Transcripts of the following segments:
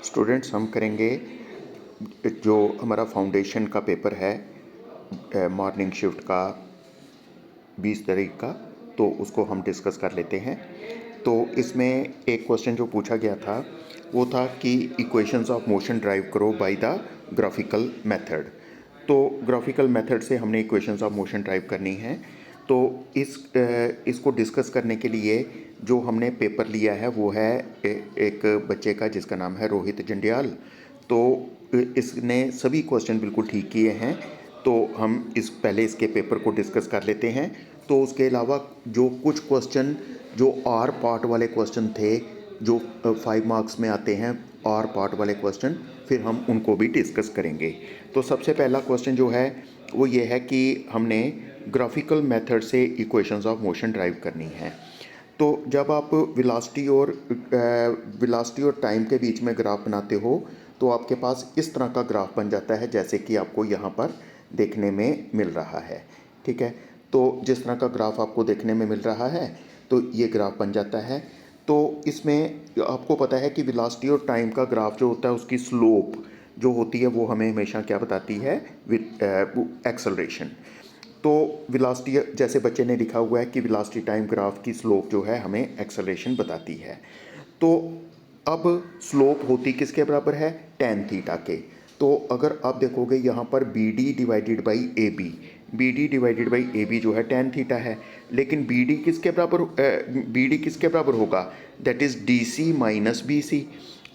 Students हम करेंगे जो हमारा फाउंडेशन का पेपर है मॉर्निंग शिफ्ट का 20 तारीख का, तो उसको हम डिस्कस कर लेते हैं। तो इसमें एक क्वेश्चन जो पूछा गया था वो था कि इक्वेशंस ऑफ मोशन ड्राइव करो बाय द ग्राफिकल मेथड। तो ग्राफिकल मेथड से हमने इक्वेशंस ऑफ मोशन ड्राइव करनी है। तो इसको डिस्कस करने के लिए जो हमने पेपर लिया है वो है एक बच्चे का जिसका नाम है रोहित जंडियाल। तो इसने सभी क्वेश्चन बिल्कुल ठीक किए हैं। तो हम पहले इसके पेपर को डिस्कस कर लेते हैं। तो उसके अलावा जो कुछ क्वेश्चन जो आर पार्ट वाले क्वेश्चन थे जो 5 मार्क्स में आते हैं, आर पार्ट वाले क्वेश्चन, फिर हम उनको भी डिस्कस करेंगे। तो सबसे पहला क्वेश्चन जो है वो ये है कि हमने ग्राफिकल मेथड से इक्वेशंस ऑफ मोशन ड्राइव करनी है। तो जब आप वेलोसिटी और टाइम के बीच में ग्राफ बनाते हो तो आपके पास इस तरह का ग्राफ बन जाता है जैसे कि आपको यहाँ पर देखने में मिल रहा है। ठीक है, तो जिस तरह का ग्राफ आपको देखने में मिल रहा है तो ये ग्राफ बन जाता है। तो इसमें आपको पता है कि वेलोसिटी और टाइम का ग्राफ जो होता है उसकी स्लोप जो होती है वो हमें हमेशा क्या बताती है, एक्सेलरेशन। तो वेलोसिटी, जैसे बच्चे ने लिखा हुआ है कि वेलोसिटी टाइम ग्राफ की स्लोप जो है हमें एक्सेलरेशन बताती है। तो अब स्लोप होती किसके बराबर है, tan थीटा के। तो अगर आप देखोगे यहाँ पर BD divided by AB, BD divided by AB जो है tan थीटा है, लेकिन BD किसके बराबर होगा, that is DC minus BC।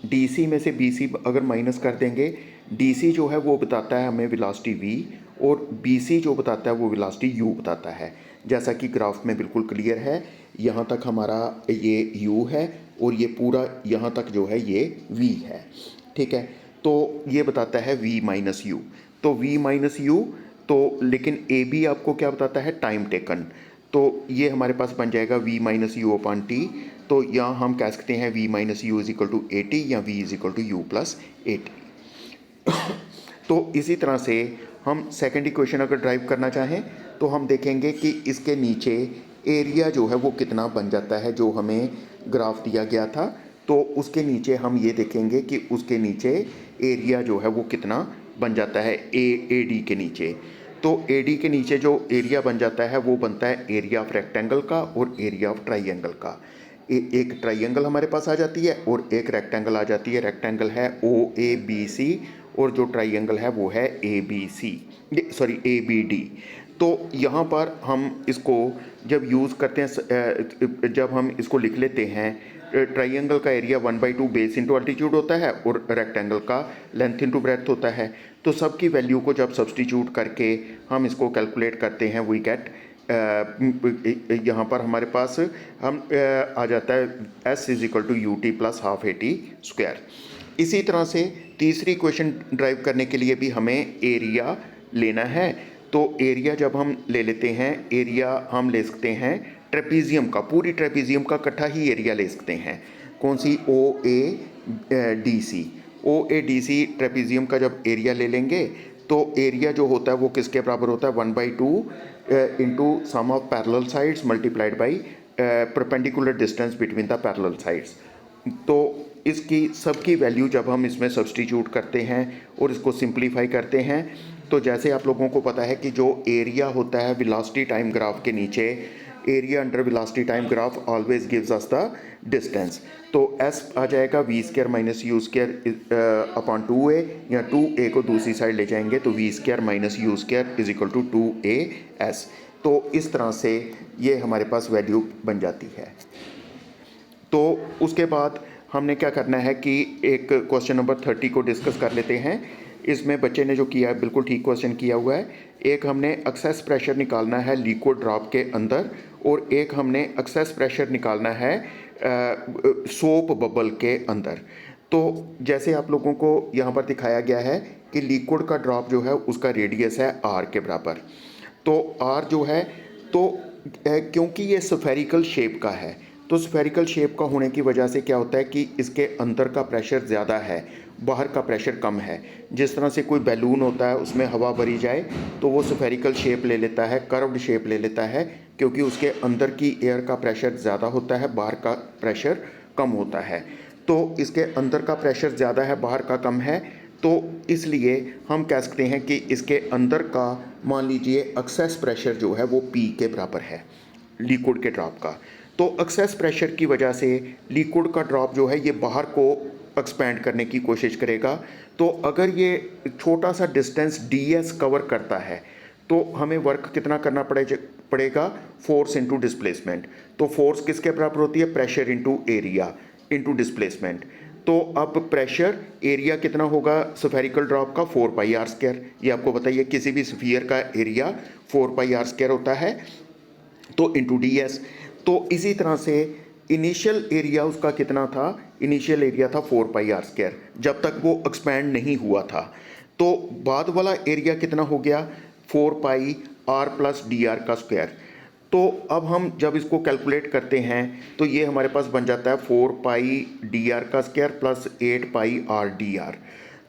DC में से BC अगर माइनस कर देंगे, DC जो है वो बताता है हमें वेलोसिटी V और BC जो बताता है वो वेलोसिटी U बताता है। जैसा कि ग्राफ में बिल्कुल क्लियर है, यहाँ तक हमारा ये U है और ये पूरा यहाँ तक जो है ये V है। ठीक है, तो ये बताता है V माइनस यू। तो V माइनस यू, तो लेकिन AB आपको क्या बताता है, टाइम टेकन। तो ये हमारे पास बन जाएगा V minus U upon T. तो यहाँ हम कह सकते हैं V minus U is equal to 80 या V is equal to U plus 80। तो इसी तरह से हम सेकंड इक्वेशन अगर ड्राइव करना चाहें तो हम देखेंगे कि इसके नीचे एरिया जो है वो कितना बन जाता है, जो हमें ग्राफ दिया गया था। तो उसके नीचे हम ये देखेंगे कि उसके नीचे एरिया जो है वो कितना बन जाता है AD के नीचे। तो AD के नीचे जो एरिया बन जाता है वो बनता है एरिया ऑफ रेक्टेंगल का और एरिया ऑफ ट्राइंगल का। एक ट्राइंगल हमारे पास आ जाती है और एक रेक्टेंगल आ जाती है। रेक्टेंगल है OABC और जो ट्राइंगल है वो है ABD। तो यहाँ पर हम इसको जब यूज़ करते हैं, जब हम इसको लिख लेते हैं, ट्राइंगल का एरिया 1/2 बेस इंटू अल्टीट्यूड होता है और रेक्टेंगल का लेंथ इंटू ब्रेड्थ होता है। तो सब की वैल्यू को जब सब्सटीट्यूट करके हम इसको कैलकुलेट करते हैं वी गेट, यहाँ पर हमारे पास आ जाता है S is equal to UT plus half AT square. इसी तरह से तीसरी इक्वेशन ड्राइव करने के लिए भी हमें एरिया लेना है। तो एरिया जब हम ले लेते हैं, एरिया हम ले सकते हैं ट्रेपीजियम का, पूरी ट्रेपीजियम का इकट्ठा ही एरिया ले सकते हैं। कौन सी, OADC ट्रेपीजियम का जब एरिया ले लेंगे तो एरिया जो होता है वो किसके बराबर होता है, 1/2 into sum of parallel sides multiplied by perpendicular distance between the parallel sides. तो इसकी सबकी वैल्यू जब हम इसमें सब्सटीट्यूट करते हैं और इसको सिंप्लीफाई करते हैं, तो जैसे आप लोगों को पता है कि जो एरिया होता है वेलोसिटी टाइम ग्राफ के नीचे, area under velocity time graph always gives us the distance. तो S आ जाएगा V square minus U square upon 2A, या 2A को दूसरी साइड ले जाएंगे तो V square minus U square is equal to 2AS। तो इस तरह से ये हमारे पास वैल्यू बन जाती है। तो उसके बाद हमने क्या करना है कि एक क्वेश्चन नंबर 30 को डिस्कस कर लेते हैं। इसमें बच्चे ने जो किया है बिल्कुल ठीक क्वेश्चन किया हुआ है। एक हमने एक्सेस प्रेशर निकालना है लिक्विड ड्रॉप के अंदर और एक हमने एक्सेस प्रेशर निकालना है सोप बबल के अंदर। तो जैसे आप लोगों को यहाँ पर दिखाया गया है कि लिक्विड का ड्रॉप जो है उसका रेडियस है R के बराबर। तो R जो है, तो क्योंकि ये स्फेरिकल शेप का है, तो स्फेरिकल शेप का होने की वजह से क्या होता है कि इसके अंदर का प्रेशर ज़्यादा है, बाहर का प्रेशर कम है। जिस तरह से कोई बैलून होता है उसमें हवा भरी जाए तो वो स्फेरिकल शेप ले लेता है, कर्व्ड शेप ले लेता है, क्योंकि उसके अंदर की एयर का प्रेशर ज़्यादा होता है, बाहर का प्रेशर कम होता है। तो इसके अंदर का प्रेशर ज़्यादा है, बाहर का कम है, तो इसलिए हम कह सकते हैं कि इसके अंदर का मान लीजिए एक्सेस प्रेशर जो है वो P के बराबर है लिक्विड के ड्रॉप का। तो एक्सेस प्रेशर की वजह से लिक्विड का ड्रॉप जो है ये बाहर को एक्सपैंड करने की कोशिश करेगा। तो अगर ये छोटा सा डिस्टेंस ds कवर करता है तो हमें वर्क कितना करना पड़ेगा, फोर्स इनटू डिस्प्लेसमेंट। तो फोर्स किसके बराबर होती है, pressure into area into displacement. तो अब प्रेशर एरिया कितना होगा स्फेरिकल ड्रॉप का, 4 पाई आर स्क्वायर। ये आपको बताइए किसी भी स्फीयर का एरिया 4 पाई आर स्क्वायर होता है, तो इनटू ds। तो इसी तरह से इनिशियल एरिया उसका कितना था, इनिशियल एरिया था 4 पाई आर स्क्वायर जब तक वो एक्सपैंड नहीं हुआ था। तो बाद वाला एरिया कितना हो गया, 4 पाई आर प्लस डी आर का स्क्वायर। तो अब हम जब इसको कैलकुलेट करते हैं तो ये हमारे पास बन जाता है 4 पाई डी आर का स्क्वायर प्लस 8 पाई आर डी आर।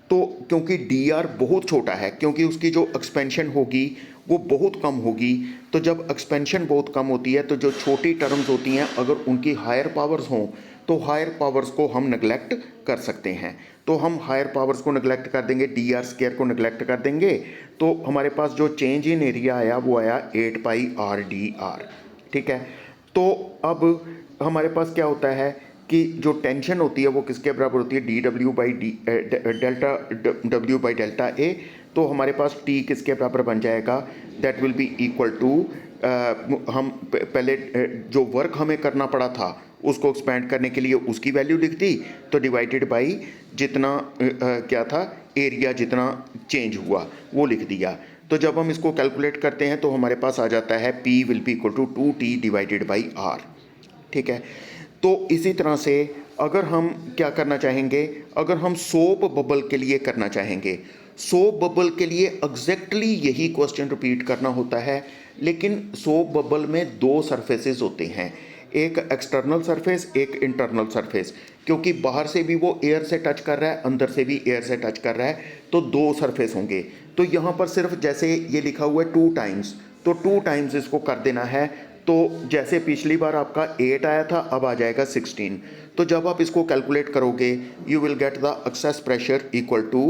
तो क्योंकि डी आर बहुत छोटा है, क्योंकि उसकी जो एक्सपेंशन होगी वो बहुत कम होगी, तो जब एक्सपेंशन बहुत कम होती है तो जो छोटी टर्म्स होती हैं अगर उनकी हायर पावर्स हों तो हायर पावर्स को हम नेगलेक्ट कर सकते हैं। तो हम हायर पावर्स को नेगलेक्ट कर देंगे, डी आर स्क्वायर को नेगलेक्ट कर देंगे, तो हमारे पास जो चेंज इन एरिया आया वो आया 8 पाई आर डी आर। ठीक है, तो अब हमारे पास क्या होता है कि जो टेंशन होती है वो किसके बराबर होती है, D W by D delta W by delta A. तो हमारे पास टी किसके बराबर बन जाएगा, that will be equal to हम पहले जो वर्क हमें करना पड़ा था उसको एक्सपैंड करने के लिए उसकी वैल्यू लिख दी, तो डिवाइडेड बाई जितना क्या था एरिया जितना चेंज हुआ वो लिख दिया। तो जब हम इसको कैलकुलेट करते हैं तो हमारे पास आ जाता है P will be equal to 2T divided by R। ठीक है, तो इसी तरह से अगर हम क्या करना चाहेंगे, अगर हम सोप बबल के लिए करना चाहेंगे, सोप बबल के लिए एग्जैक्टली यही क्वेश्चन रिपीट करना होता है, लेकिन सोप बबल में दो सरफेसेस होते हैं, एक एक्सटर्नल सरफेस एक इंटरनल सरफेस। क्योंकि बाहर से भी वो एयर से टच कर रहा है, अंदर से भी एयर से टच कर रहा है, तो दो सरफेस होंगे। तो यहाँ पर सिर्फ जैसे ये लिखा हुआ है 2 टाइम्स, तो 2 टाइम्स इसको कर देना है। तो जैसे पिछली बार आपका 8 आया था अब आ जाएगा 16। तो जब आप इसको कैलकुलेट करोगे you will get the excess pressure equal to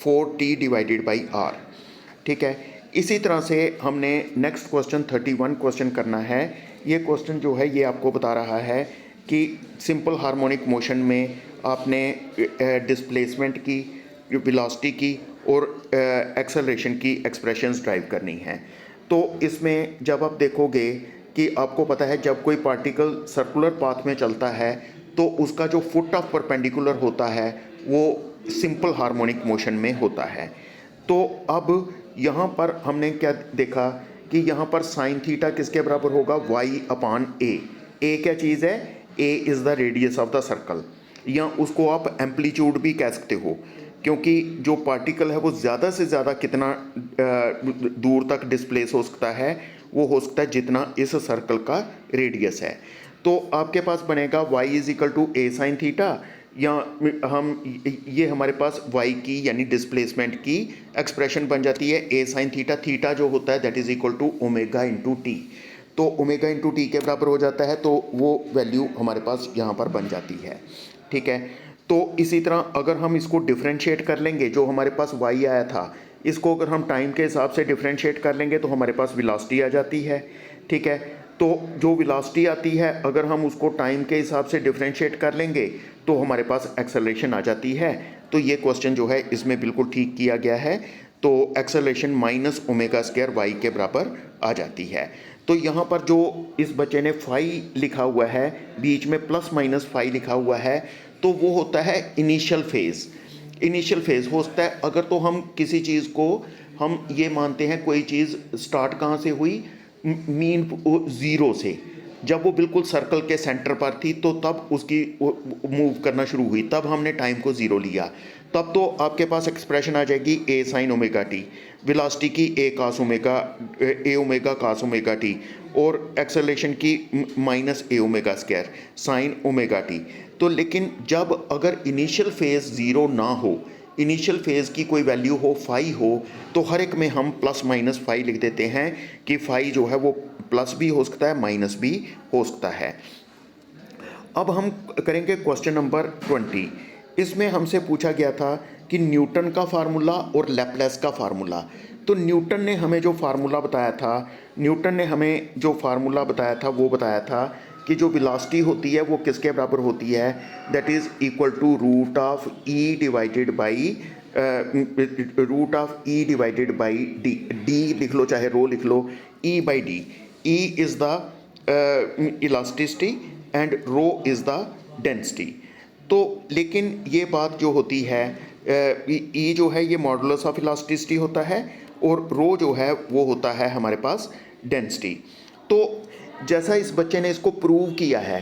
4T divided by R। ठीक है, इसी तरह से हमने नेक्स्ट क्वेश्चन 31 क्वेश्चन करना है। ये क्वेश्चन जो है ये आपको बता रहा है कि सिंपल हार्मोनिक मोशन में आपने डिस्प्लेसमेंट की, वेलोसिटी की और एक्सेलरेशन की एक्सप्रेशंस ड्राइव करनी है। तो इसमें जब आप देखोगे कि आपको पता है जब कोई पार्टिकल सर्कुलर पाथ में चलता है तो उसका जो फुट ऑफ परपेंडिकुलर होता है वो सिंपल हार्मोनिक मोशन में होता है। तो अब यहाँ पर हमने क्या देखा कि यहाँ पर साइन थीटा किसके बराबर होगा, y अपान ए। ए क्या चीज़ है, A is the radius of the circle, या उसको आप एम्पलीट्यूड भी कह सकते हो, क्योंकि जो पार्टिकल है वो ज़्यादा से ज़्यादा कितना दूर तक डिस्प्लेस हो सकता है, वो हो सकता है जितना इस सर्कल का रेडियस है। तो आपके पास बनेगा y is equal to A sine theta, या हम ये हमारे पास y की यानी डिस्प्लेसमेंट की एक्सप्रेशन बन जाती है ए साइन थीटा। थीटा जो होता है that is equal to omega into T. तो ओमेगा इंटू टी के बराबर हो जाता है, तो वो वैल्यू हमारे पास यहाँ पर बन जाती है। ठीक है, तो इसी तरह अगर हम इसको डिफ्रेंशिएट कर लेंगे, जो हमारे पास y आया था इसको अगर हम टाइम के हिसाब से डिफ्रेंशिएट कर लेंगे तो हमारे पास वेलोसिटी आ जाती है। ठीक है, तो जो वेलोसिटी आती है अगर हम उसको टाइम के हिसाब से डिफ्रेंशिएट कर लेंगे तो हमारे पास एक्सेलरेशन आ जाती है। तो ये क्वेश्चन जो है इसमें बिल्कुल ठीक किया गया है। तो acceleration minus omega square Y के बराबर आ जाती है। तो यहाँ पर जो इस बच्चे ने फाई लिखा हुआ है, बीच में प्लस माइनस फाई लिखा हुआ है, तो वो होता है इनिशियल फेज़। इनिशियल फेज़ हो सकता है अगर तो हम किसी चीज़ को हम ये मानते हैं कोई चीज़ स्टार्ट कहाँ से हुई, मीन ज़ीरो से, जब वो बिल्कुल सर्कल के सेंटर पर थी तो तब उसकी मूव करना शुरू हुई, तब हमने टाइम को ज़ीरो लिया। तब तो आपके पास एक्सप्रेशन आ जाएगी A sine omega T, velocity की A cos omega, A omega cos omega T, और एक्सेलरेशन की minus A omega square sine omega T. तो लेकिन जब अगर इनिशियल फेज़ ज़ीरो ना हो, इनिशियल फेज़ की कोई वैल्यू हो फाई हो, तो हर एक में हम प्लस माइनस फाई लिख देते हैं कि फाई जो है वो प्लस भी हो सकता है माइनस भी हो सकता है। अब हम करेंगे क्वेश्चन नंबर 20। इसमें हमसे पूछा गया था कि न्यूटन का फार्मूला और लैप्लेस का फार्मूला। तो न्यूटन ने हमें जो फार्मूला बताया था वो बताया था कि जो वेलोसिटी होती है वो किसके बराबर होती है, that is equal to root of E divided by D. D लिख लो चाहे रो लिख लो, E by D. E is the elasticity and rho is the density. तो लेकिन ये बात जो होती है, ई जो है ये मॉडुलस ऑफ इलास्टिसिटी होता है और रो जो है वो होता है हमारे पास डेंसिटी। तो जैसा इस बच्चे ने इसको प्रूव किया है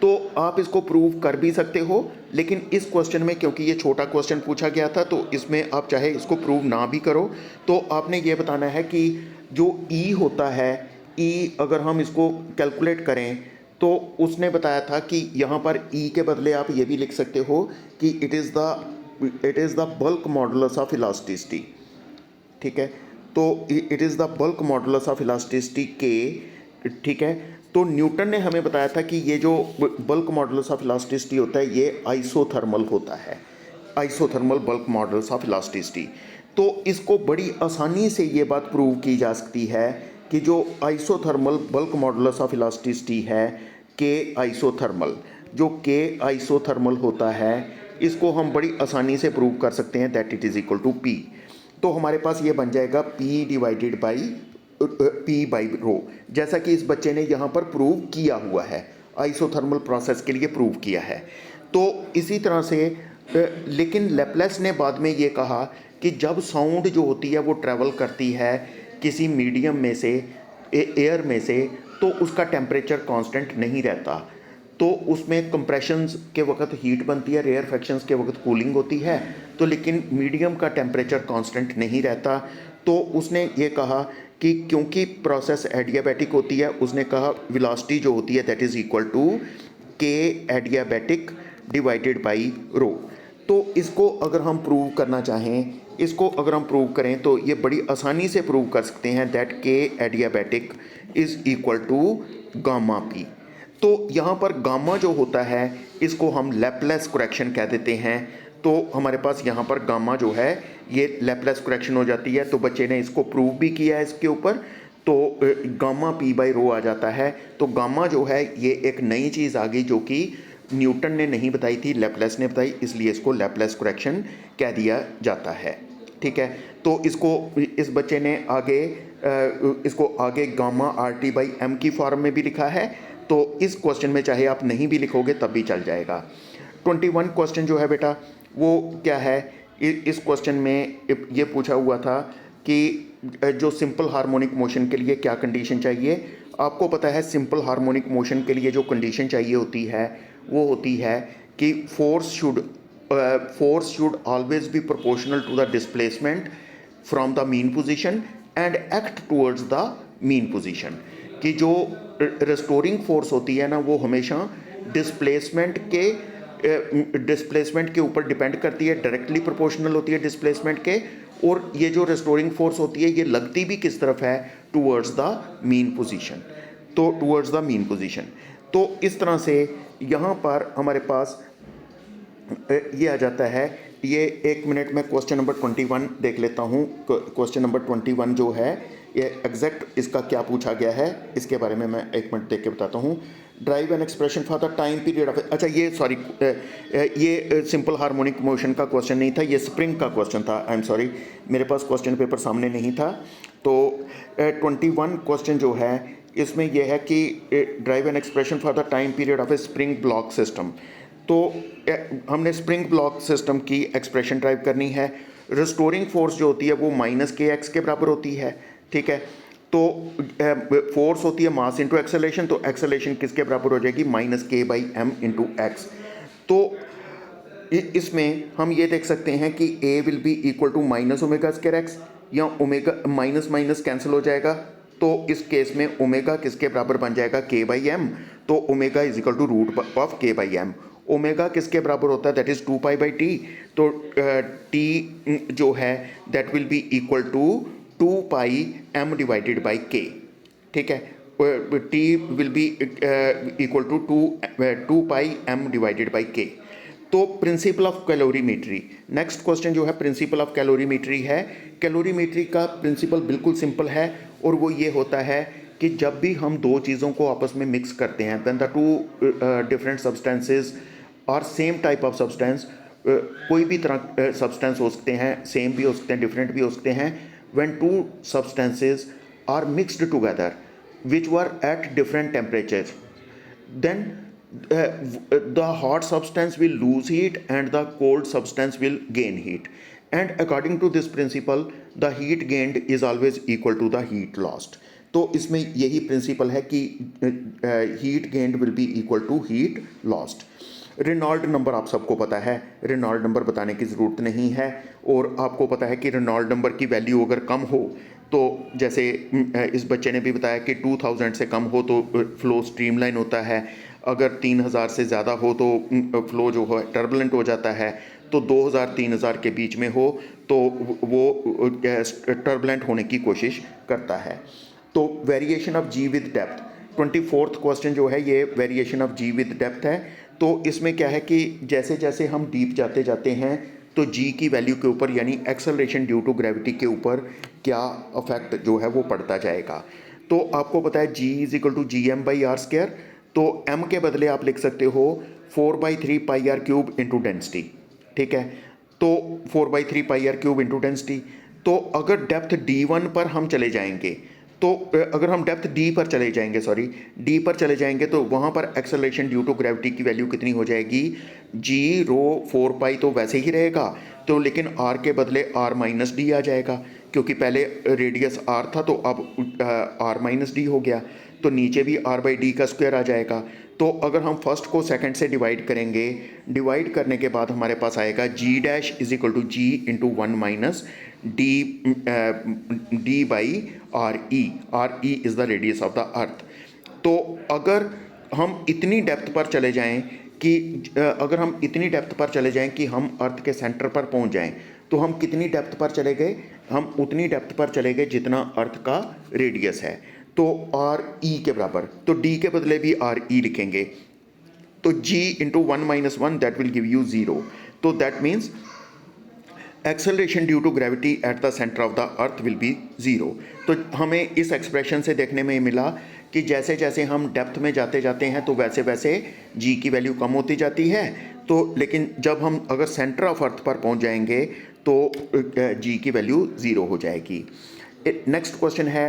तो आप इसको प्रूव कर भी सकते हो, लेकिन इस क्वेश्चन में क्योंकि ये छोटा क्वेश्चन पूछा गया था तो इसमें आप चाहे इसको प्रूव ना भी करो, तो आपने ये बताना है कि जो ई होता है, ई अगर हम इसको कैलकुलेट करें तो उसने बताया था कि यहाँ पर ई के बदले आप ये भी लिख सकते हो कि it is the bulk modulus of elasticity. ठीक है, तो it is the bulk modulus of elasticity के। ठीक है, तो न्यूटन ने हमें बताया था कि ये जो बल्क मॉडुलस ऑफ इलास्टिसिटी होता है ये आइसोथर्मल होता है, isothermal bulk modulus of elasticity. तो इसको बड़ी आसानी से ये बात प्रूव की जा सकती है कि जो isothermal bulk modulus of elasticity है के आइसोथर्मल, जो के आइसोथर्मल होता है इसको हम बड़ी आसानी से प्रूव कर सकते हैं that it is equal to P. तो हमारे पास ये बन जाएगा P divided by P by rho, जैसा कि इस बच्चे ने यहाँ पर प्रूव किया हुआ है, आइसोथर्मल प्रोसेस के लिए प्रूव किया है। तो इसी तरह से लेकिन लैप्लेस ने बाद में ये कहा कि जब साउंड जो होती है वो ट्रैवल करती है किसी मीडियम में से, एयर में से, तो उसका टेम्परेचर कांस्टेंट नहीं रहता। तो उसमें कंप्रेशंस के वक्त हीट बनती है, रेयरफैक्शंस के वक्त कूलिंग होती है, तो लेकिन मीडियम का टेम्परेचर कांस्टेंट नहीं रहता। तो उसने ये कहा कि क्योंकि प्रोसेस एडियाबैटिक होती है, उसने कहा वेलोसिटी जो होती है दैट इज़ इक्वल टू के एडियाबैटिक डिवाइडेड बाई रो। तो इसको अगर हम प्रूव करना चाहें, इसको अगर हम प्रूव करें तो ये बड़ी आसानी से प्रूव कर सकते हैं that K adiabatic is equal to gamma P. तो यहाँ पर गामा जो होता है इसको हम लैप्लेस करेक्शन कह देते हैं। तो हमारे पास यहाँ पर गामा जो है ये लैप्लेस करेक्शन हो जाती है। तो बच्चे ने इसको प्रूव भी किया है इसके ऊपर, तो गामा पी बाई रो आ जाता है। तो गामा जो है ये एक नई चीज़ आ गई जो कि न्यूटन ने नहीं बताई थी, लैप्लेस ने बताई, इसलिए इसको लैप्लेस करेक्शन कह दिया जाता है। ठीक है, तो इसको इस बच्चे ने इसको आगे gamma R T by M की फॉर्म में भी लिखा है। तो इस क्वेश्चन में चाहे आप नहीं भी लिखोगे तब भी चल जाएगा। 21 क्वेश्चन जो है बेटा वो क्या है, इस क्वेश्चन में ये पूछा हुआ था कि जो सिंपल हार्मोनिक मोशन के लिए क्या कंडीशन चाहिए। आपको पता है सिंपल हार्मोनिक मोशन के लिए जो कंडीशन चाहिए होती है वो होती है कि force should always be proportional to the displacement from the mean position and act towards the mean position. कि जो रेस्टोरिंग फोर्स होती है ना वो हमेशा डिस्प्लेसमेंट के ऊपर डिपेंड करती है, डायरेक्टली प्रोपोर्शनल होती है डिस्प्लेसमेंट के। और ये जो रेस्टोरिंग फोर्स होती है ये लगती भी किस तरफ है, टूवर्ड्स द मीन पोजीशन। तो टूवर्ड्स द मीन पोजीशन। तो इस तरह से यहाँ पर हमारे पास ये आ जाता है। ये एक मिनट में क्वेश्चन नंबर 21 देख लेता हूँ। क्वेश्चन नंबर 21 जो है ये एग्जैक्ट इसका क्या पूछा गया है इसके बारे में मैं एक मिनट देख के बताता हूँ। Drive an expression for the time period of, अच्छा ये सॉरी ये सिंपल हार्मोनिक मोशन का क्वेश्चन नहीं था, ये स्प्रिंग का क्वेश्चन था। आई एम सॉरी, मेरे पास क्वेश्चन पेपर सामने नहीं था। तो 21 क्वेश्चन जो है इसमें यह है कि drive an expression for the time period of A spring block system. तो हमने स्प्रिंग ब्लॉक सिस्टम की एक्सप्रेशन ड्राइव करनी है। रिस्टोरिंग फोर्स जो होती है वो माइनस के एक्स के बराबर होती है। ठीक है, तो फोर्स होती है मास इंटू एक्सेलेरेशन, तो एक्सेलेरेशन किसके बराबर हो जाएगी, माइनस के बाई एम इंटू एक्स। तो इसमें हम ये देख सकते हैं कि A will be equal to minus omega square X, या ओमेगा माइनस माइनस कैंसिल हो जाएगा। तो इस केस में ओमेगा किसके बराबर बन जाएगा, के बाई एम। तो omega is equal to root of K by M. Omega किसके बराबर होता है, that is 2 pi by T. तो टी जो है that will be equal to 2 pi M divided by K. ठीक है, T will be equal to 2 pi m divided by k। तो principle of calorimetry, next question जो है principle of calorimetry है। Calorimetry का प्रिंसिपल बिल्कुल सिंपल है और वो ये होता है कि जब भी हम दो चीज़ों को आपस में मिक्स करते हैं, when the two different substances और सेम टाइप ऑफ सब्सटेंस, कोई भी तरह सब्सटेंस हो सकते हैं, सेम भी हो सकते हैं, डिफरेंट भी हो सकते हैं, when two substances are mixed together which were at different temperatures, then the hot substance will lose heat and the cold substance will gain heat, and according to this principle the heat gained is always equal to the heat lost। तो इसमें यही principle है कि heat gained will be equal to heat lost. Reynold number आप सबको पता है, Reynold number बताने की ज़रूरत नहीं है, और आपको पता है कि रेनॉल्ड नंबर की वैल्यू अगर कम हो तो जैसे इस बच्चे ने भी बताया कि 2000 से कम हो तो फ़्लो स्ट्रीमलाइन होता है, अगर 3000 से ज़्यादा हो तो फ़्लो जो है टर्बुलेंट हो जाता है, तो 2000-3000 के बीच में हो तो वो टर्बुलेंट होने की कोशिश करता है। तो variation of G with depth, 24th question जो है ये variation of G with depth है। तो इसमें क्या है कि जैसे जैसे हम डीप जाते जाते हैं तो जी की वैल्यू के ऊपर यानी एक्सेलरेशन ड्यू टू ग्रेविटी के ऊपर क्या अफेक्ट जो है वो पड़ता जाएगा। तो आपको पता है G is equal to G M by R square, तो एम के बदले आप लिख सकते हो 4/3 pi R cube into density, ठीक है। तो 4/3 pi R cube into density, तो अगर डेप्थ D1 पर हम चले जाएंगे, तो अगर हम डेप्थ डी पर चले जाएंगे, सॉरी डी पर चले जाएंगे, तो वहाँ पर एक्सेलरेशन ड्यू टू ग्रेविटी की वैल्यू कितनी हो जाएगी, जी रो 4 पाई तो वैसे ही रहेगा, तो लेकिन आर के बदले आर माइनस डी आ जाएगा, क्योंकि पहले रेडियस आर था तो अब आर माइनस डी हो गया, तो नीचे भी आर बाई डी का स्क्वायर आ जाएगा। तो अगर हम फर्स्ट को सेकंड से डिवाइड करेंगे, डिवाइड करने के बाद हमारे पास आएगा G dash is equal to G into 1 minus D by R E is the radius of the earth. तो अगर हम इतनी डेप्थ पर चले जाएं कि हम अर्थ के सेंटर पर पहुंच जाएं, तो हम कितनी डेप्थ पर चले गए, हम उतनी डेप्थ पर चले गए जितना अर्थ का रेडियस है, तो आर ई के बराबर, तो डी के बदले भी आर ई लिखेंगे, तो G into 1 minus 1 that will give you 0। तो that means acceleration due to gravity at the centre of the earth will be 0। तो हमें इस एक्सप्रेशन से देखने में मिला कि जैसे जैसे हम डेप्थ में जाते जाते हैं तो वैसे वैसे जी की वैल्यू कम होती जाती है, तो लेकिन जब हम अगर सेंटर ऑफ अर्थ पर पहुंच जाएंगे तो जी की वैल्यू 0 हो जाएगी। नेक्स्ट क्वेश्चन है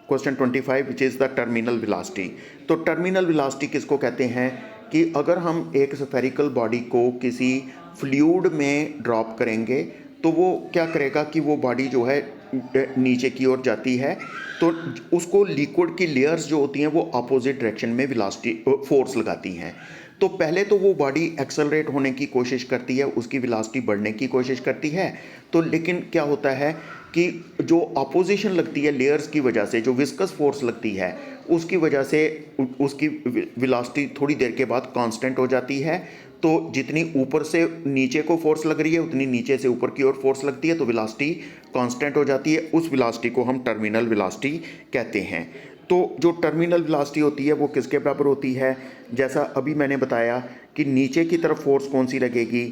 question 25 which is the terminal velocity. तो टर्मिनल वेलोसिटी किसको कहते हैं कि अगर हम एक स्फेरिकल बॉडी को किसी फ्लूइड में ड्रॉप करेंगे तो वो क्या करेगा कि वो बॉडी जो है नीचे की ओर जाती है, तो उसको लिक्विड की लेयर्स जो होती हैं वो अपोजिट डायरेक्शन में वेलोसिटी फोर्स लगाती हैं। तो पहले तो वो बॉडी एक्सेलरेट होने की कोशिश करती है, उसकी वेलोसिटी बढ़ने की कोशिश करती है, तो लेकिन क्या होता है कि जो अपोजिशन लगती है लेयर्स की वजह से, जो विस्कस फोर्स लगती है उसकी वजह से उसकी वेलोसिटी थोड़ी देर के बाद कांस्टेंट हो जाती है। तो जितनी ऊपर से नीचे को फोर्स लग रही है उतनी नीचे से ऊपर की ओर फोर्स लगती है, तो वेलोसिटी कांस्टेंट हो जाती है। उस वेलोसिटी को हम टर्मिनल वेलोसिटी कहते हैं। तो जो टर्मिनल वेलोसिटी होती है वो किसके बराबर होती है, जैसा अभी मैंने बताया कि नीचे की तरफ फोर्स कौन सी लगेगी,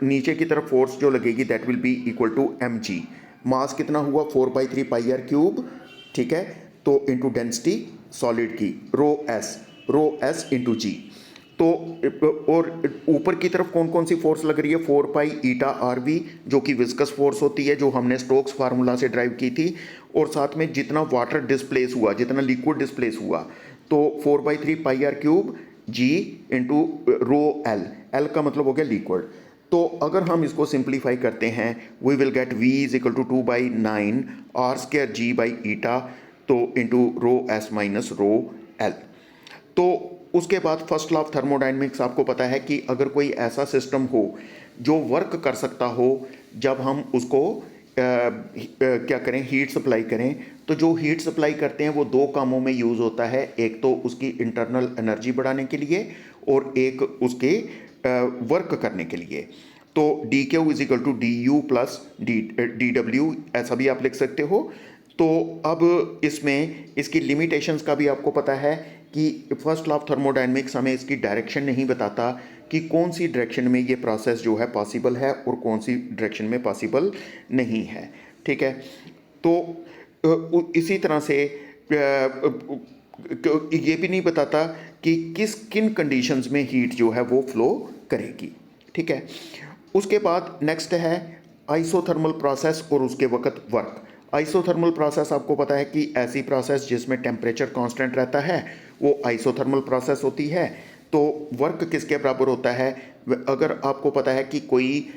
नीचे की तरफ फोर्स जो लगेगी that will be equal to M G. Mass कितना हुआ 4/3 पाई आर क्यूब, ठीक है, तो इंटू डेंसिटी सॉलिड की रो एस इंटू जी। तो और ऊपर की तरफ कौन कौन सी फोर्स लग रही है, 4 पाई ईटा आर वी जो कि विस्कस फोर्स होती है, जो हमने स्टोक्स फार्मूला से ड्राइव की थी, और साथ में जितना वाटर डिस्प्लेस हुआ, जितना लिक्विड डिस्प्लेस हुआ, तो 4/3 pi R cube G into rho L का मतलब हो गया लिक्विड। तो अगर हम इसको सिंप्लीफाई करते हैं we will get v is equal to 2/9 R square G by eta, तो into rho S minus rho L. तो उसके बाद फर्स्ट लॉ ऑफ थर्मोडायनेमिक्स आपको पता है कि अगर कोई ऐसा सिस्टम हो जो वर्क कर सकता हो जब हम उसको क्या करें, हीट सप्लाई करें, तो जो हीट सप्लाई करते हैं वो दो कामों में यूज़ होता है, एक तो उसकी इंटरनल एनर्जी बढ़ाने के लिए और एक उसके वर्क करने के लिए। तो D Q is equal to D U plus D W ऐसा भी आप लिख सकते हो। तो अब इसमें इसकी लिमिटेशंस का भी आपको पता है कि फर्स्ट लॉ ऑफ थर्मोडायनेमिक्स हमें इसकी डायरेक्शन नहीं बताता कि कौन सी डायरेक्शन में ये प्रोसेस जो है पॉसिबल है और कौन सी डायरेक्शन में पॉसिबल नहीं है। ठीक है, तो इसी तरह से ये भी नहीं बताता कि किन कंडीशंस में हीट जो है वो फ्लो करेगी। ठीक है, उसके बाद नेक्स्ट है आइसोथर्मल प्रोसेस और उसके वक्त वर्क। आइसोथर्मल प्रोसेस आपको पता है कि ऐसी प्रोसेस जिसमें टेम्परेचर कांस्टेंट रहता है वो आइसोथर्मल प्रोसेस होती है। तो वर्क किसके बराबर होता है? अगर आपको पता है कि कोई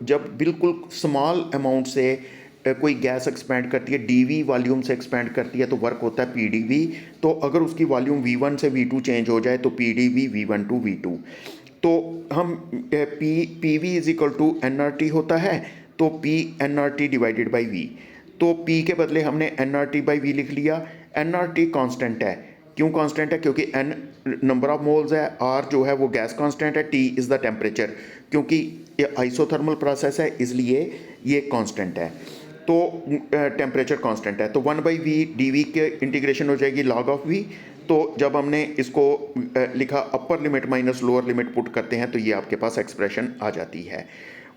जब बिल्कुल स्मॉल अमाउंट से कोई गैस एक्सपैंड करती है, डीवी वॉल्यूम से एक्सपैंड करती है, तो वर्क होता है पीडीवी। तो अगर उसकी वॉल्यूम V1 से V2 चेंज हो जाए तो पीडीवी V1 टू V2। तो हम P V is equal to N R T होता है, तो P N R T divided by V. तो पी के बदले हमने N R T by V लिख लिया। एन आर टी कॉन्स्टेंट है, क्यों कांस्टेंट है? क्योंकि n नंबर ऑफ मोल्स है, r जो है वो गैस कांस्टेंट है, t इज़ द टेम्परेचर। क्योंकि ये आइसोथर्मल प्रोसेस है इसलिए ये कांस्टेंट है, तो टेम्परेचर कांस्टेंट है। तो 1/v dv के इंटीग्रेशन हो जाएगी log ऑफ v। तो जब हमने इसको लिखा upper limit minus lower limit put करते हैं तो ये आपके पास एक्सप्रेशन आ जाती है।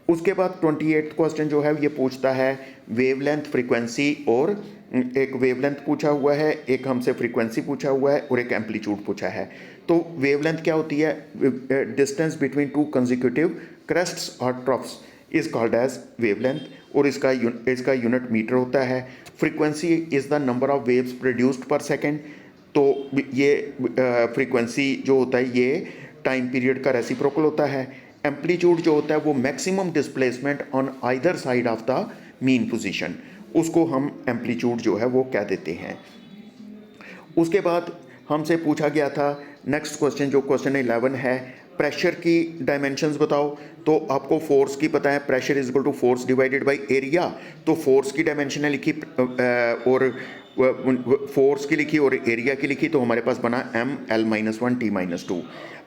उसके बाद 28th क्वेश्चन जो है ये पूछता है वेवलेंथ, फ्रीक्वेंसी, और एक वेवलेंथ पूछा हुआ है, एक हमसे फ्रीक्वेंसी पूछा हुआ है और एक एम्पलीट्यूड पूछा है। तो वेवलेंथ क्या होती है? Distance between two consecutive crests और troughs is called as wavelength, और इसका यूनिट मीटर होता है। Frequency is the number of waves produced per second. तो ये फ्रीक्वेंसी जो होता है ये टाइम पीरियड का रेसिप्रोकल होता है। एम्पलीट्यूड जो होता है वो maximum displacement on either side of the mean position, उसको हम एम्पलीट्यूड जो है वो कह देते हैं। उसके बाद हमसे पूछा गया था नेक्स्ट क्वेश्चन, जो क्वेश्चन 11 है, प्रेशर की डायमेंशंस बताओ। तो आपको फोर्स की पता है, pressure is equal to force divided by area. तो फोर्स की डायमेंशन लिखी और फोर्स की लिखी और एरिया की लिखी, तो हमारे पास बना m(l-1 t-2)।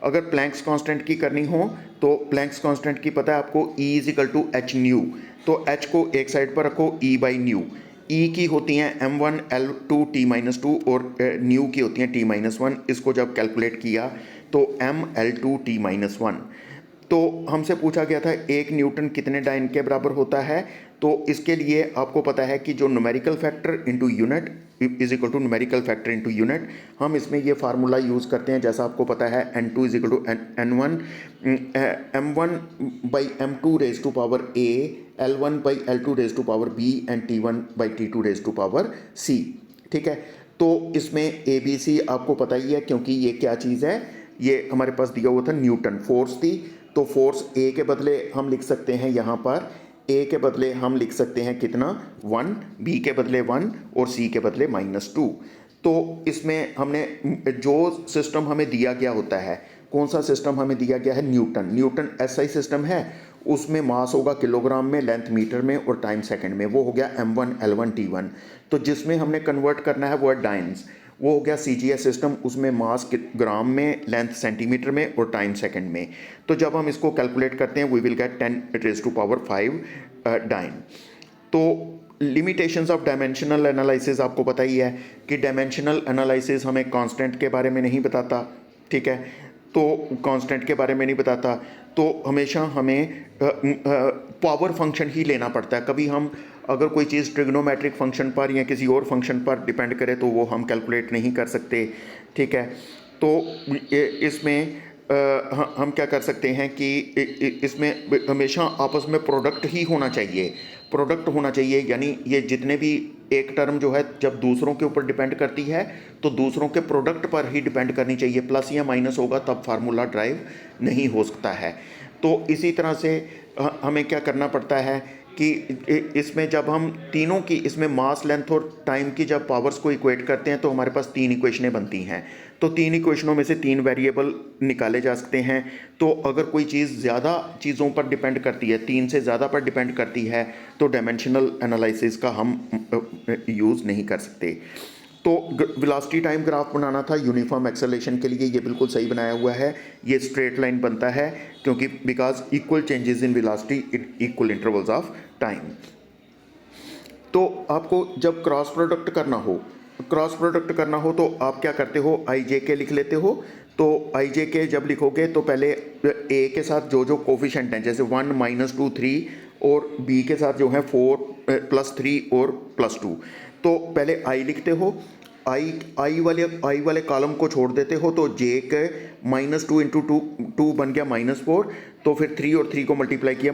अगर प्लैंक्स कांस्टेंट की करनी हो तो प्लैंक्स कांस्टेंट की पता है आपको, E is equal to H nu. तो h को एक साइड पर रखो, E बाई न्यू। E की होती हैं m(1)l(2) t-2 और न्यू की होती हैं t-1। इसको जब कैलकुलेट किया तो m(l2) t-1। तो हमसे पूछा गया था 1 न्यूटन कितने डाइन के बराबर होता है। तो इसके लिए आपको पता है कि जो numerical factor into unit is equal to numerical factor into unit, हम इसमें ये फार्मूला यूज़ करते हैं। जैसा आपको पता है n2 is equal to n1 m1 by m2 raise to power a, l1 by l2 raise to power b and t1 by t2 raise to power c। ठीक है, तो इसमें a b c आपको पता ही है, क्योंकि ये क्या चीज़ है, ये हमारे पास दिया हुआ था न्यूटन फोर्स थी। तो फोर्स A के बदले हम लिख सकते हैं यहाँ पर, A के बदले हम लिख सकते हैं कितना, 1, B के बदले 1 और C के बदले -2। तो इसमें हमने जो सिस्टम हमें दिया गया होता है, कौन सा सिस्टम हमें दिया गया है? न्यूटन SI सिस्टम है, उसमें मास होगा किलोग्राम में, लेंथ मीटर में और टाइम सेकंड में। वो हो गया m1 l1 t1। तो जिसमें हमने कन्वर्ट करना है वो है डाइन्स, वो हो गया CGS सिस्टम, उसमें मास ग्राम में, लेंथ सेंटीमीटर में और टाइम सेकंड में। तो जब हम इसको कैलकुलेट करते हैं वी विल गेट 10⁵ डाइन। तो लिमिटेशंस ऑफ डायमेंशनल एनालिसिस आपको पता ही है कि डायमेंशनल एनालिसिस हमें कांस्टेंट के बारे में नहीं बताता। ठीक है, तो कांस्टेंट के बारे में नहीं बताता, तो हमेशा हमें पावर फंक्शन ही लेना पड़ता है। कभी हम अगर कोई चीज़ ट्रिग्नोमेट्रिक फंक्शन पर या किसी और फंक्शन पर डिपेंड करे तो वो हम कैलकुलेट नहीं कर सकते। ठीक है, तो इसमें हम क्या कर सकते हैं कि इसमें हमेशा आपस में प्रोडक्ट ही होना चाहिए, प्रोडक्ट होना चाहिए। यानी ये जितने भी एक टर्म जो है जब दूसरों के ऊपर डिपेंड करती है तो दूसरों के प्रोडक्ट पर ही डिपेंड करनी चाहिए, प्लस या माइनस होगा तब फार्मूला ड्राइव नहीं हो सकता है। तो इसी तरह से हमें क्या करना पड़ता है कि इसमें जब हम तीनों की, इसमें मास, लेंथ और टाइम की जब पावर्स को इक्वेट करते हैं तो हमारे पास 3 इक्वेशनें बनती हैं। तो 3 इक्वेशनों में से 3 वेरिएबल निकाले जा सकते हैं। तो अगर कोई चीज़ ज़्यादा चीज़ों पर डिपेंड करती है, 3 से ज़्यादा पर डिपेंड करती है, तो डायमेंशनल एनालिसिस का हम यूज़ नहीं कर सकते। तो वेलोसिटी टाइम ग्राफ बनाना था यूनिफॉर्म एक्सेलरेशन के लिए, ये बिल्कुल सही बनाया हुआ है। ये स्ट्रेट लाइन बनता है क्योंकि because equal changes in velocity in equal intervals of time. तो आपको जब क्रॉस प्रोडक्ट करना हो तो आप क्या करते हो, आई जे के लिख लेते हो। तो आई जे के जब लिखोगे तो पहले ए के साथ जो जो कोफिशेंट हैं, जैसे 1 -2 3, और बी के साथ जो है 4 +3 और +2, तो पहले आई लिखते हो। आई वाले कॉलम को छोड़ देते हो, तो जे के -2 इंटू टू बन गया -4। तो फिर 3 और 3 को मल्टीप्लाई किया,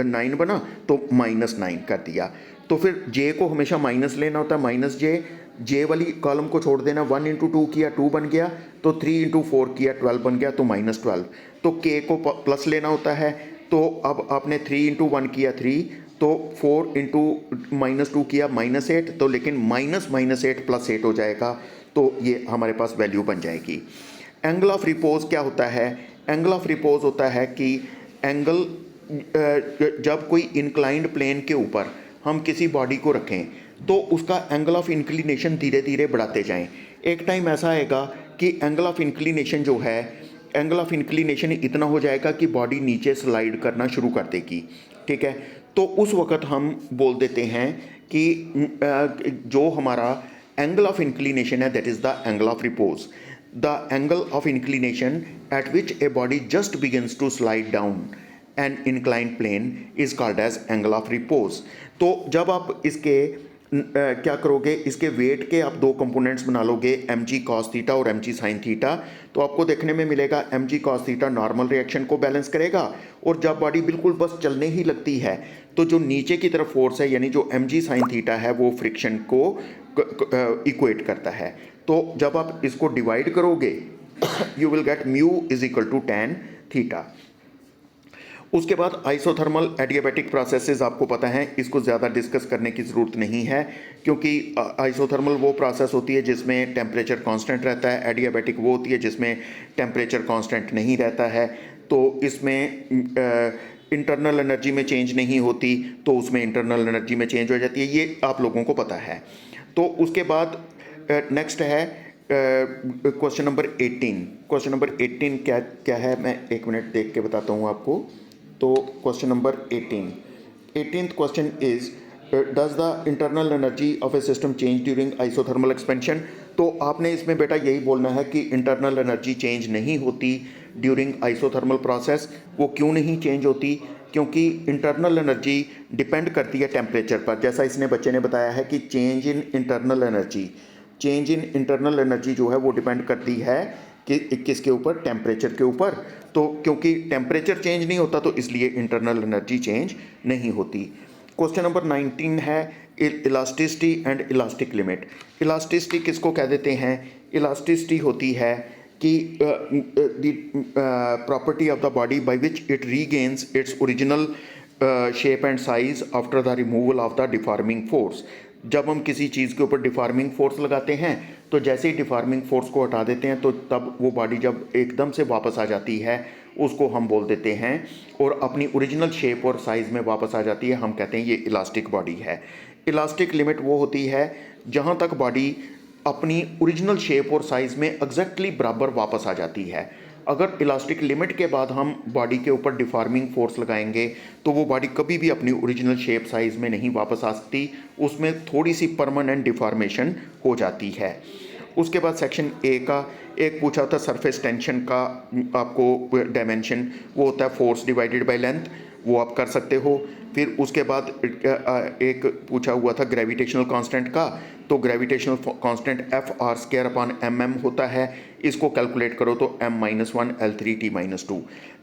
9 बना, तो -9 कर दिया। तो फिर जे को हमेशा माइनस लेना होता है, जे वाली कॉलम को छोड़ देना। 1 इंटू 2 किया, 2 बन गया। तो 3 इंटू 4 किया, 12 बन गया, तो -12। तो के को प्लस लेना होता है। तो अब आपने 3 इंटू 1 किया 3, तो 4 इंटू -2 किया -8, तो लेकिन -8 + 8 हो जाएगा, तो ये हमारे पास वैल्यू बन जाएगी। एंगल ऑफ रिपोज क्या होता है? एंगल ऑफ रिपोज होता है कि एंगल जब कोई इंक्लाइंड प्लेन के ऊपर हम किसी बॉडी को रखें तो उसका एंगल ऑफ इंक्लिनेशन धीरे धीरे बढ़ाते जाएं। एक टाइम ऐसा आएगा कि एंगल ऑफ इंक्लिनेशन जो है, एंगल ऑफ इंक्लिनेशन इतना हो जाएगा कि बॉडी नीचे स्लाइड करना शुरू कर देगी। ठीक है, तो उस वक्त हम बोल देते हैं कि जो हमारा एंगल ऑफ इंक्लिनेशन है, that is the angle of repose. The angle of inclination at which a body just begins to slide down an inclined plane is called as angle of repose. तो जब आप इसके क्या करोगे, इसके wait के आप दो कंपोनेंट्स बना लोगे, mg cos थीटा और mg sin थीटा। तो आपको देखने में मिलेगा mg cos theta normal reaction को बैलेंस करेगा, और जब बॉडी बिल्कुल बस चलने ही लगती है तो जो नीचे की तरफ फोर्स है, यानी जो mg sin थीटा है, वो फ्रिक्शन को इक्वेट करता है। तो जब आप इसको डिवाइड करोगे you will get mu is equal to tan theta. उसके बाद आइसोथर्मल एडियाबैटिक प्रोसेसेस आपको पता है, इसको ज़्यादा डिस्कस करने की ज़रूरत नहीं है, क्योंकि आइसोथर्मल वो प्रोसेस होती है जिसमें टेम्परेचर कांस्टेंट रहता है, एडियाबैटिक वो होती है जिसमें टेम्परेचर कांस्टेंट नहीं रहता है। तो इसमें इंटरनल एनर्जी में चेंज नहीं होती, तो उसमें इंटरनल एनर्जी में चेंज हो जाती है, ये आप लोगों को पता है। तो उसके बाद नेक्स्ट है क्वेश्चन नंबर 18। क्वेश्चन नंबर 18 क्या क्या है, मैं एक मिनट देख के बताता हूँ आपको। तो question number 18th question is does the internal energy of A system change during isothermal expansion. तो आपने इसमें बेटा यही बोलना है कि इंटरनल एनर्जी चेंज नहीं होती ड्यूरिंग आइसोथर्मल प्रोसेस। वो क्यों नहीं चेंज होती? क्योंकि इंटरनल एनर्जी डिपेंड करती है टेम्परेचर पर। जैसा इसने बच्चे ने बताया है कि चेंज इन इंटरनल एनर्जी जो है वो डिपेंड करती है कि किसके ऊपर, टेम्परेचर के ऊपर। तो क्योंकि टेम्परेचर चेंज नहीं होता तो इसलिए इंटरनल एनर्जी चेंज नहीं होती। क्वेश्चन नंबर 19 है elasticity and elastic limit. Elasticity किसको कह देते हैं? इलास्टिसिटी होती है कि the property of the body by which it regains its original shape and size after the removal of the deforming force. जब हम किसी चीज़ के ऊपर डिफॉर्मिंग फोर्स लगाते हैं तो जैसे ही डिफॉर्मिंग फोर्स को हटा देते हैं तो तब वो बॉडी जब एकदम से वापस आ जाती है उसको हम बोल देते हैं, और अपनी ओरिजिनल शेप और साइज़ में वापस आ जाती है, हम कहते हैं ये इलास्टिक बॉडी है। इलास्टिक लिमिट वो होती है जहाँ तक बॉडी अपनी ओरिजिनल शेप और साइज़ में एग्जैक्टली बराबर वापस आ जाती है। अगर इलास्टिक लिमिट के बाद हम बॉडी के ऊपर डिफॉर्मिंग फोर्स लगाएंगे तो वो बॉडी कभी भी अपनी ओरिजिनल शेप साइज़ में नहीं वापस आ सकती, उसमें थोड़ी सी परमानेंट डिफॉर्मेशन हो जाती है। उसके बाद सेक्शन ए का एक पूछा होता है सरफेस टेंशन का, आपको डायमेंशन वो होता है फोर्स डिवाइडेड बाय लेंथ, वो आप कर सकते हो। फिर उसके बाद एक पूछा हुआ था ग्रेविटेशनल कांस्टेंट का, तो ग्रेविटेशनल कांस्टेंट F(r²/mm) होता है, इसको कैलकुलेट करो तो m-1 L3t-2।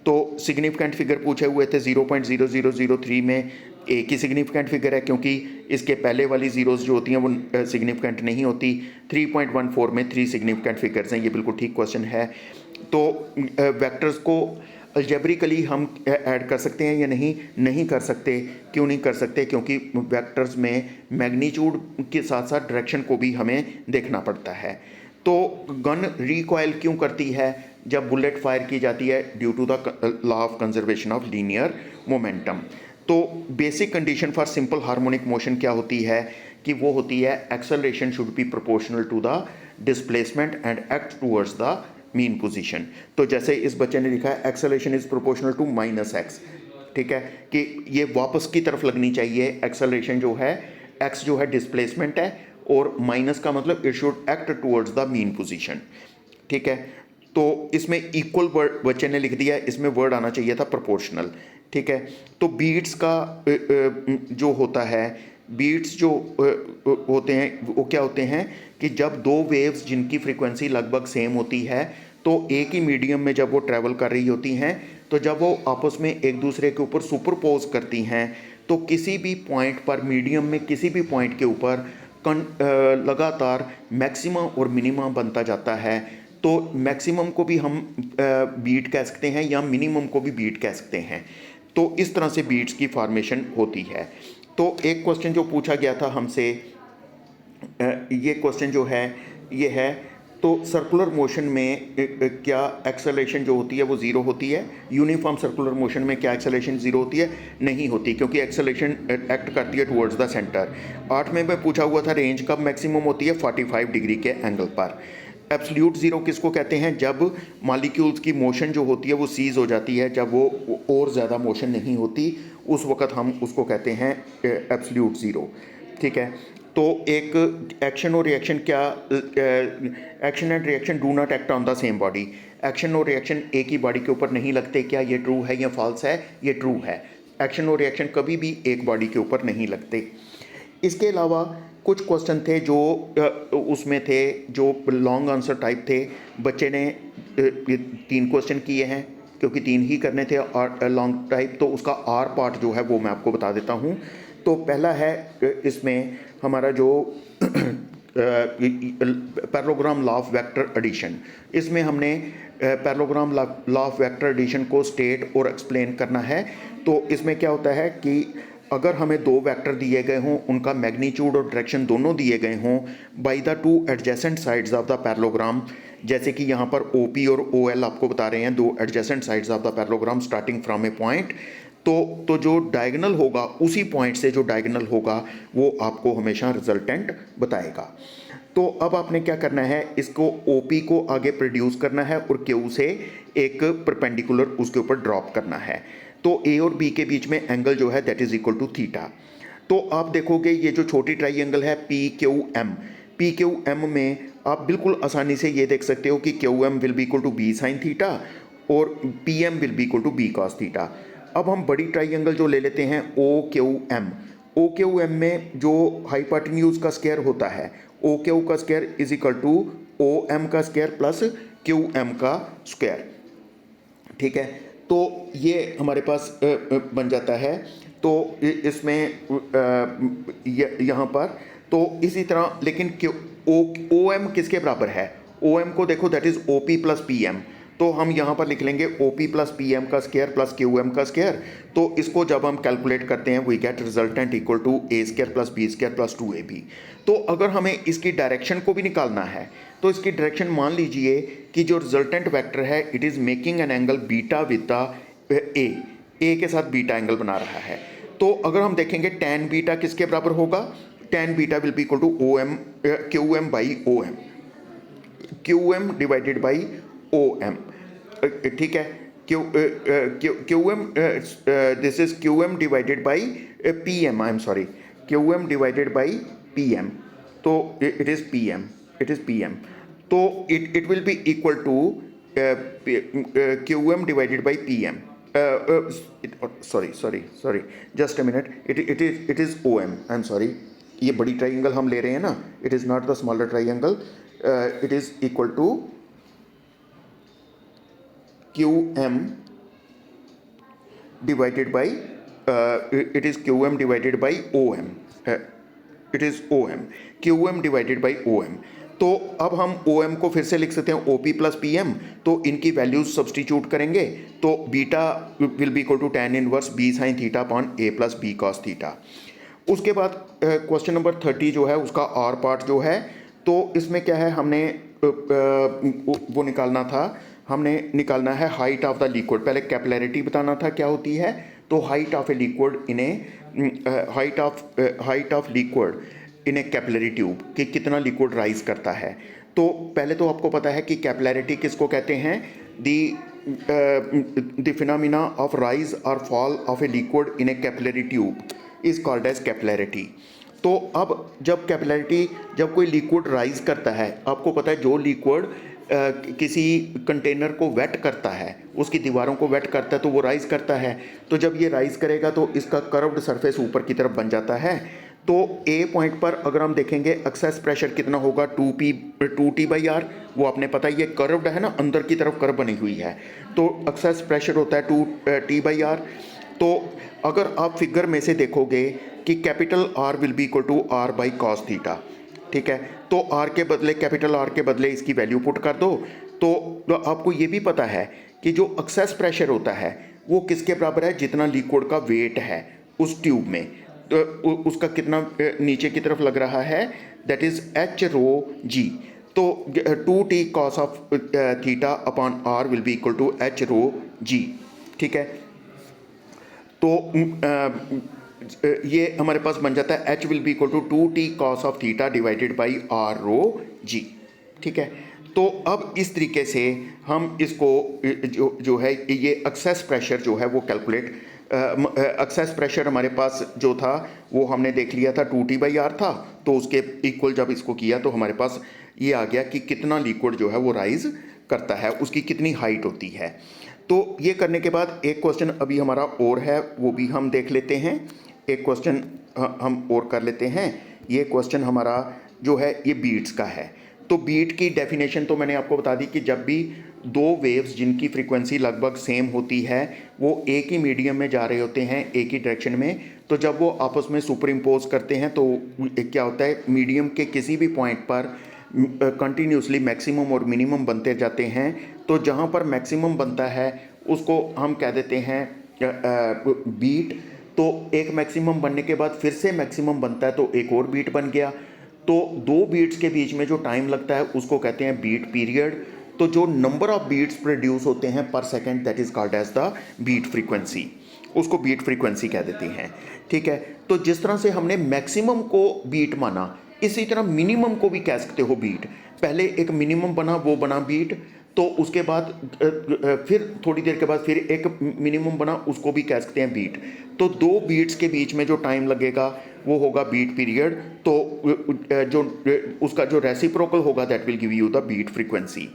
तो सिग्निफिकेंट फिगर पूछे हुए थे 0.0003 में, एक ही सिग्निफिकेंट फिगर है क्योंकि इसके पहले वाली जीरोज़ जो होती हैं वो सिग्निफिकेंट नहीं होती। 3.14 में 3 सिग्निफिकेंट फिगर्स हैं, ये बिल्कुल ठीक क्वेश्चन है। तो वेक्टर्स को अलजेब्रिकली हम ऐड कर सकते हैं या नहीं कर सकते। क्यों नहीं कर सकते? क्योंकि वेक्टर्स में मैग्नीट्यूड के साथ साथ डायरेक्शन को भी हमें देखना पड़ता है। तो गन रिकॉयल क्यों करती है जब बुलेट फायर की जाती है? Due to the law of conservation of linear momentum. तो basic condition for simple harmonic motion क्या होती है कि वो होती है acceleration should be proportional to the displacement and act towards the mean position. तो जैसे इस बच्चे ने लिखा है acceleration is proportional to -x, ठीक है, कि ये वापस की तरफ लगनी चाहिए एक्सेलरेशन जो है, एक्स जो है डिस्प्लेसमेंट है और माइनस का मतलब it should act towards the mean position, ठीक है। तो इसमें इक्वल वर्ड बच्चे ने लिख दिया, इसमें वर्ड आना चाहिए था प्रोपोर्शनल, ठीक है। तो बीट्स का जो होता है, बीट्स जो होते हैं वो क्या होते हैं कि जब दो वेव्स जिनकी फ्रीक्वेंसी लगभग सेम होती है तो एक ही मीडियम में जब वो ट्रैवल कर रही होती हैं, तो जब वो आपस में एक दूसरे के ऊपर सुपरपोज करती हैं तो किसी भी पॉइंट पर, मीडियम में किसी भी पॉइंट के ऊपर लगातार मैक्सिमम और मिनिमम बनता जाता है। तो मैक्सिमम को भी हम बीट कह सकते हैं या मिनिमम को भी बीट कह सकते हैं। तो इस तरह से बीट्स की फॉर्मेशन होती है। तो एक क्वेश्चन जो पूछा गया था हमसे, ये क्वेश्चन जो है ये है, तो सर्कुलर मोशन में क्या एक्सेलरेशन जो होती है वो ज़ीरो होती है? यूनिफॉर्म सर्कुलर मोशन में क्या एक्सेलरेशन ज़ीरो होती है? नहीं होती, क्योंकि एक्सेलरेशन एक्ट करती है टुवर्ड्स द सेंटर। 8 में पूछा हुआ था रेंज कब मैक्सिमम होती है? 45 डिग्री के एंगल पर। एब्सोल्यूट ज़ीरो किसको कहते हैं? जब मॉलिक्यूल्स की मोशन जो होती है वो सीज हो जाती है, जब वो और ज़्यादा मोशन नहीं होती, उस वक़्त हम उसको कहते हैं एब्सोल्यूट ज़ीरो, ठीक है। तो एक एक्शन और रिएक्शन क्या, action and reaction do not act on the same body. Action और रिएक्शन एक ही बॉडी के ऊपर नहीं लगते, क्या ये ट्रू है या फॉल्स है? ये ट्रू है। एक्शन और रिएक्शन कभी भी एक बॉडी के ऊपर नहीं लगते। इसके अलावा कुछ क्वेश्चन थे जो उसमें थे जो लॉन्ग आंसर टाइप थे। बच्चे ने 3 क्वेश्चन किए हैं, क्योंकि 3 ही करने थे और लॉन्ग टाइप, तो उसका आर पार्ट जो है वो मैं आपको बता देता हूँ। तो पहला है इसमें हमारा जो parallelogram law of vector addition, इसमें हमने parallelogram law of vector addition को स्टेट और एक्सप्लेन करना है। तो इसमें क्या होता है कि अगर हमें 2 वेक्टर दिए गए हों, उनका मैग्नीट्यूड और डायरेक्शन दोनों दिए गए हों by the 2 adjacent sides of the parallelogram, जैसे कि यहाँ पर OP और OL आपको बता रहे हैं 2 adjacent sides of the parallelogram starting from A point, तो जो डायगोनल होगा, उसी पॉइंट से जो डायगोनल होगा वो आपको हमेशा रिजल्टेंट बताएगा। तो अब आपने क्या करना है, इसको OP को आगे प्रोड्यूस करना है और Q से एक परपेंडिकुलर उसके ऊपर ड्रॉप करना है। तो A और B के बीच में एंगल जो है that is equal to theta. तो आप देखोगे ये जो छोटी ट्राइंगल है PQM में आप बिल्कुल आसानी से ये देख सकते हो कि QM will be equal to B sine theta और PM will be equal to B cos theta. अब हम बड़ी ट्राइंगल जो ले लेते हैं OQM में जो हाइपोटेन्यूज का स्क्वायर होता है, OQ का square is equal to OM का स्क्वायर प्लस QM का स्क्वायर, ठीक है। तो ये हमारे पास बन जाता है। तो इसमें यहाँ पर तो इसी तरह, लेकिन OM किसके बराबर है? OM को देखो that is OP plus PM, तो हम यहाँ पर लिख लेंगे OP प्लस PM का स्क्वायर प्लस QM का स्क्वायर। तो इसको जब हम कैलकुलेट करते हैं we get resultant equal to A square plus B square plus 2AB। तो अगर हमें इसकी डायरेक्शन को भी निकालना है तो इसकी डायरेक्शन मान लीजिए कि जो रिजल्टेंट वेक्टर है it is making an angle beta with the ए के साथ बीटा एंगल बना रहा है। तो अगर हम देखेंगे tan बीटा किसके बराबर होगा? tan beta will be equal to QM by OM, QM divided by OM, ठीक है। QM this is QM divided by PM, I am sorry, QM divided by PM, तो इट इज़ PM, तो it will be equal to QM divided by PM, sorry, just a minute, it is OM, I'm sorry, ये बड़ी triangle हम ले रहे हैं ना, it is not the smaller triangle, it is equal to QM divided by it is QM divided by OM, it is OM, QM divided by OM। तो अब हम OM को फिर से लिख सकते हैं OP प्लस PM, तो इनकी वैल्यूज सब्सटीट्यूट करेंगे तो beta will be equal to tan inverse B sine theta upon A plus B cos theta. उसके बाद क्वेश्चन नंबर 30 जो है उसका R पार्ट जो है, तो इसमें क्या है, हमने वो निकालना था, हमने निकालना है हाइट ऑफ द लिक्विड। पहले कैपिलैरिटी बताना था क्या होती है, तो height of a liquid in A height of liquid in a capillary tube, कि कितना लिक्विड राइज करता है। तो पहले तो आपको पता है कि कैपिलैरिटी किसको कहते हैं, the the phenomena of rise और fall of a liquid in a capillary tube is called as capillarity. तो अब जब कोई लिक्विड राइज करता है, आपको पता है जो लिक्विड किसी कंटेनर को वेट करता है, उसकी दीवारों को वेट करता है, तो वो राइज करता है। तो जब ये राइज करेगा तो इसका कर्व्ड सरफेस ऊपर की तरफ बन जाता है। तो ए पॉइंट पर अगर हम देखेंगे एक्सेस प्रेशर कितना होगा, 2T/R। वो आपने पता ही है, कर्व्ड है ना, अंदर की तरफ कर्व बनी हुई है, तो एक्सेस प्रेशर होता है 2T/R। तो अगर आप फिगर में से देखोगे कि capital R will be equal to R/cos theta, ठीक है। तो R के बदले, कैपिटल R के बदले इसकी वैल्यू पुट कर दो। तो आपको ये भी पता है कि जो एक्सेस प्रेशर होता है वो किसके बराबर है, जितना लिक्विड का वेट है उस ट्यूब में, तो उसका कितना नीचे की तरफ लग रहा है, दैट इज H/ρg। तो 2T cos of theta upon R will be equal to H/ρg, ठीक है। तो ये हमारे पास बन जाता है H will be equal to 2T cos of theta divided by R/ρg, ठीक है। तो अब इस तरीके से हम इसको जो है ये एक्सेस प्रेशर जो है वो कैलकुलेट, एक्सेस प्रेशर हमारे पास जो था वो हमने देख लिया था 2T/R था, तो उसके इक्वल जब इसको किया तो हमारे पास ये आ गया कि कितना लिक्विड जो है वो राइज करता है, उसकी कितनी हाइट होती है। तो ये करने के बाद एक क्वेश्चन अभी हमारा और है, वो भी हम देख लेते हैं। एक क्वेश्चन हम और कर लेते हैं। ये क्वेश्चन हमारा जो है ये बीट्स का है। तो बीट की डेफिनेशन तो मैंने आपको बता दी कि जब भी दो वेव्स जिनकी फ्रीक्वेंसी लगभग सेम होती है, वो एक ही मीडियम में जा रहे होते हैं, एक ही डायरेक्शन में, तो जब वो आपस में सुपर इम्पोज करते हैं तो क्या होता है, मीडियम के किसी भी पॉइंट पर कंटिन्यूसली मैक्सिमम और मिनिमम बनते जाते हैं। तो जहाँ पर मैक्सिमम बनता है उसको हम कह देते हैं बीट। तो एक मैक्सिमम बनने के बाद फिर से मैक्सिमम बनता है तो एक और बीट बन गया। तो दो बीट्स के बीच में जो टाइम लगता है उसको कहते हैं बीट पीरियड। तो जो नंबर ऑफ बीट्स प्रोड्यूस होते हैं पर second, that is called as the beat frequency, उसको बीट फ्रीक्वेंसी कह देते हैं, ठीक है। तो जिस तरह से हमने मैक्सिमम को बीट माना, इसी तरह मिनिमम को भी कह सकते हो बीट। पहले एक मिनिमम बना, वो बना बीट, तो उसके बाद फिर थोड़ी देर के बाद फिर एक मिनिमम बना, उसको भी कह सकते हैं बीट। तो दो बीट्स के बीच में जो टाइम लगेगा वो होगा बीट पीरियड। तो जो उसका जो रेसिप्रोकल होगा that will give you the beat frequency.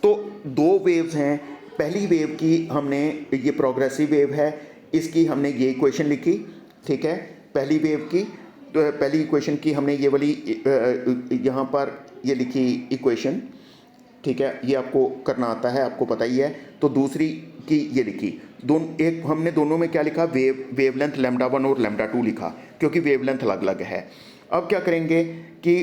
तो दो वेव्स हैं, पहली वेव की हमने, ये प्रोग्रेसिव वेव है, इसकी हमने ये इक्वेशन लिखी, ठीक है। पहली वेव की तो पहली इक्वेशन की हमने ये वाली यहाँ पर ये लिखी इक्वेशन, ठीक है, ये आपको करना आता है, आपको पता ही है। तो दूसरी की ये लिखी, एक हमने दोनों में क्या लिखा, वेवलेंथ λ1 और λ2 लिखा, क्योंकि वेवलेंथ अलग अलग है। अब क्या करेंगे कि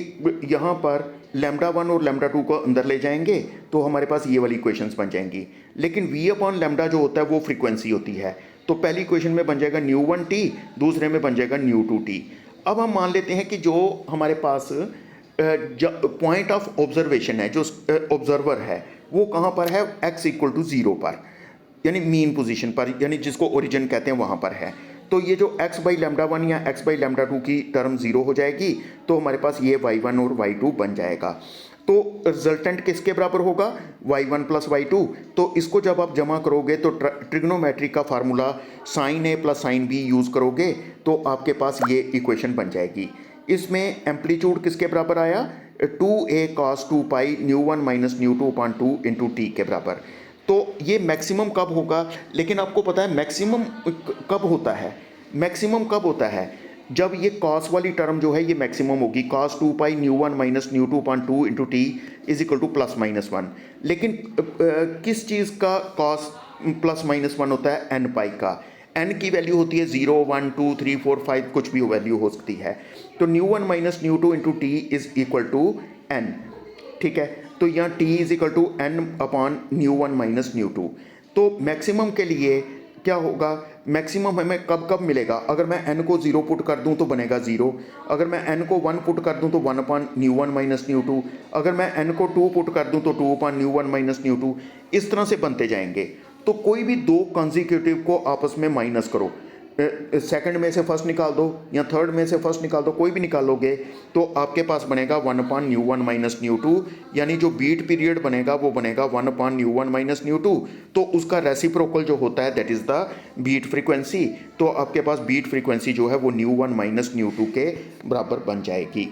यहाँ पर λ1 और λ2 को अंदर ले जाएंगे तो हमारे पास ये वाली इक्वेशंस बन जाएंगी। लेकिन v/λ जो होता है वो फ्रीक्वेंसी होती है। तो पहली इक्वेशन में बन जाएगा ν1T, दूसरे में बन जाएगा ν2T। अब हम मान लेते हैं कि जो हमारे पास पॉइंट ऑफ ऑब्जर्वेशन है, जो ऑब्जर्वर है, वो कहाँ पर है, x = 0 पर, यानी मीन पोजीशन पर, यानी जिसको ओरिजिन कहते हैं वहाँ पर है। तो ये जो x/λ1 या x/λ2 की टर्म 0 हो जाएगी, तो हमारे पास ये y1 और y2 बन जाएगा। तो रिजल्टेंट किसके बराबर होगा, y1 + y2। तो इसको जब आप जमा करोगे तो ट्रिग्नोमेट्री का formula sin A + sin B use करोगे तो आपके पास ये इक्वेशन बन जाएगी। इसमें एम्पलीट्यूड किसके बराबर आया, 2a cos 2π ν1 - ν2/2 × t के बराबर। तो ये मैक्सिमम कब होगा, लेकिन आपको पता है मैक्सिमम कब होता है, मैक्सिमम कब होता है, जब ये कॉस वाली टर्म जो है ये मैक्सिमम होगी, cos 2π ν1 - ν2/2 × t = ±1। लेकिन किस चीज़ का कॉस +-1 होता है, n π का। n की वैल्यू होती है 0, 1, 2, 3, 4, 5, कुछ भी वैल्यू हो सकती है। तो ν1 - ν2 × t = n, ठीक है। तो यहाँ t = n/ν1 - ν2। तो मैक्सिमम के लिए क्या होगा, मैक्सिमम हमें कब कब मिलेगा, अगर मैं n को 0 पुट कर दूं तो बनेगा 0, अगर मैं n को 1 पुट कर दूं तो 1/ν1 - ν2, अगर मैं n को 2 पुट कर दूं तो 2/ν1 - ν2। इस तरह से बनते जाएंगे। तो कोई भी दो कंसेक्यूटिव को आपस में माइनस करो, सेकंड में से फर्स्ट निकाल दो या थर्ड में से फर्स्ट निकाल दो, कोई भी निकालोगे तो आपके पास बनेगा 1/ν1 माइनस ν2, यानी जो बीट पीरियड बनेगा वो बनेगा 1/ν1 माइनस ν2। तो उसका रेसिप्रोकल जो होता है that is the beat frequency. तो आपके पास बीट फ्रीक्वेंसी जो है वो ν1 माइनस ν2 के बराबर बन जाएगी।